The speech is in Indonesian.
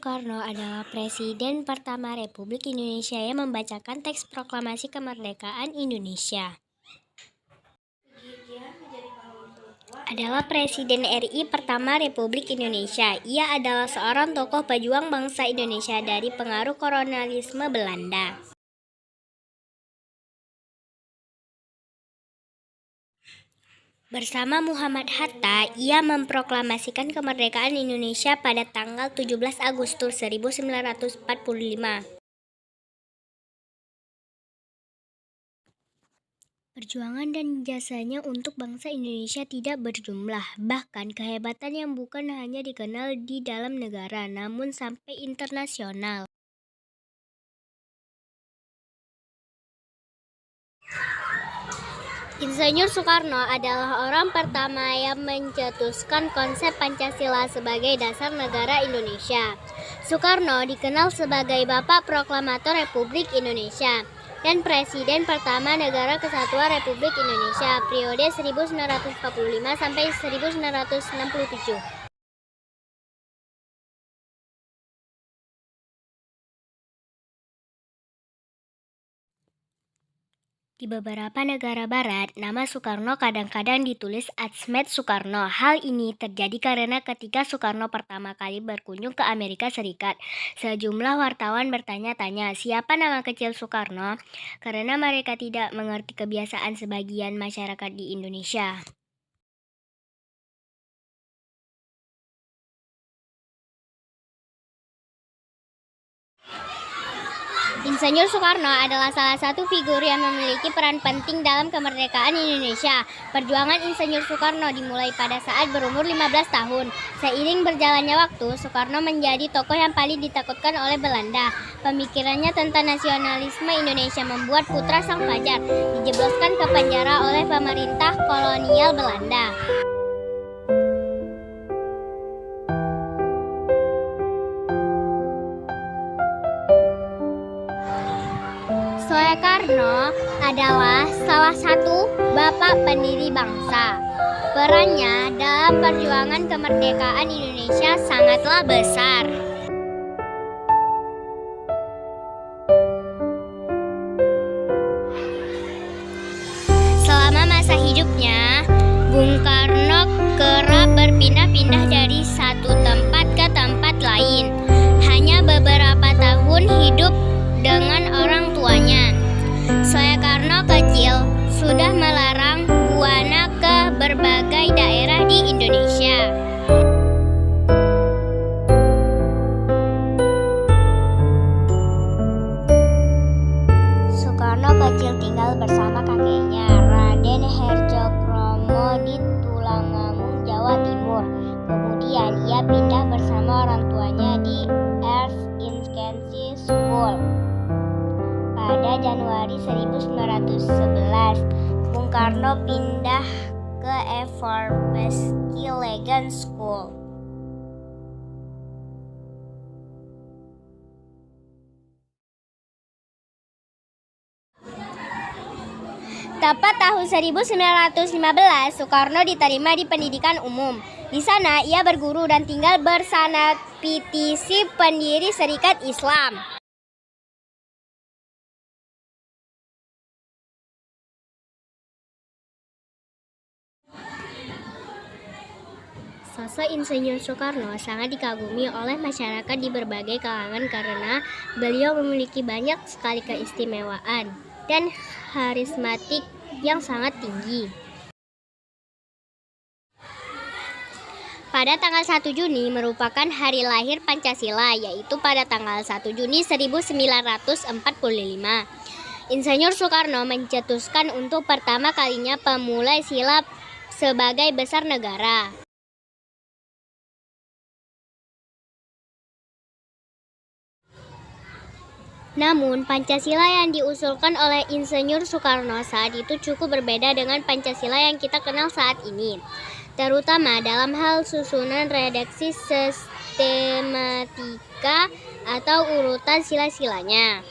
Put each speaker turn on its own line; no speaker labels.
Soekarno adalah Presiden pertama Republik Indonesia yang membacakan teks proklamasi kemerdekaan Indonesia. Adalah Presiden RI pertama Republik Indonesia. Ia adalah seorang tokoh pejuang bangsa Indonesia dari pengaruh kolonialisme Belanda. Bersama Muhammad Hatta, ia memproklamasikan kemerdekaan Indonesia pada tanggal 17 Agustus 1945. Perjuangan dan jasanya untuk bangsa Indonesia tidak berjumlah, bahkan kehebatan yang bukan hanya dikenal di dalam negara, namun sampai internasional. Insinyur Soekarno adalah orang pertama yang mencetuskan konsep Pancasila sebagai dasar negara Indonesia. Soekarno dikenal sebagai Bapak Proklamator Republik Indonesia dan Presiden pertama Negara Kesatuan Republik Indonesia periode 1945 sampai 1967. Di beberapa negara barat, nama Soekarno kadang-kadang ditulis Atsmed Soekarno. Hal ini terjadi karena ketika Soekarno pertama kali berkunjung ke Amerika Serikat, sejumlah wartawan bertanya-tanya, siapa nama kecil Soekarno? Karena mereka tidak mengerti kebiasaan sebagian masyarakat di Indonesia. Insinyur Soekarno adalah salah satu figur yang memiliki peran penting dalam kemerdekaan Indonesia. Perjuangan Insinyur Soekarno dimulai pada saat berumur 15 tahun. Seiring berjalannya waktu, Soekarno menjadi tokoh yang paling ditakutkan oleh Belanda. Pemikirannya tentang nasionalisme Indonesia membuat putra Sang Fajar dijebloskan ke penjara oleh pemerintah kolonial Belanda. Soekarno adalah salah satu bapak pendiri bangsa. Perannya dalam perjuangan kemerdekaan Indonesia sangatlah besar. Selama masa hidupnya, Bung Karno kerap berpindah-pindah dari satu tempat ke tempat lain. Hanya beberapa tahun hidup dengan orang tuanya. Soekarno kecil sudah melarang Buana ke berbagai daerah di Indonesia. Soekarno kecil tinggal bersama kakeknya, Raden Herjokromo di Tulungagung, Jawa Timur. Kemudian ia pindah bersama orang tuanya di Earth Intensive School. Pada Januari 1911, Bung Karno pindah ke Everbesky Legan School. Tepat tahun 1915, Soekarno diterima di pendidikan umum. Di sana ia berguru dan tinggal bersama petisi pendiri Serikat Islam. Sosok Insinyur Soekarno sangat dikagumi oleh masyarakat di berbagai kalangan karena beliau memiliki banyak sekali keistimewaan dan karismatik yang sangat tinggi. Pada tanggal 1 Juni merupakan hari lahir Pancasila, yaitu pada tanggal 1 Juni 1945. Insinyur Soekarno mencetuskan untuk pertama kalinya pemulai sila sebagai besar negara. Namun, Pancasila yang diusulkan oleh Insinyur Soekarno saat itu cukup berbeda dengan Pancasila yang kita kenal saat ini, terutama dalam hal susunan redaksi sistematika atau urutan sila-silanya.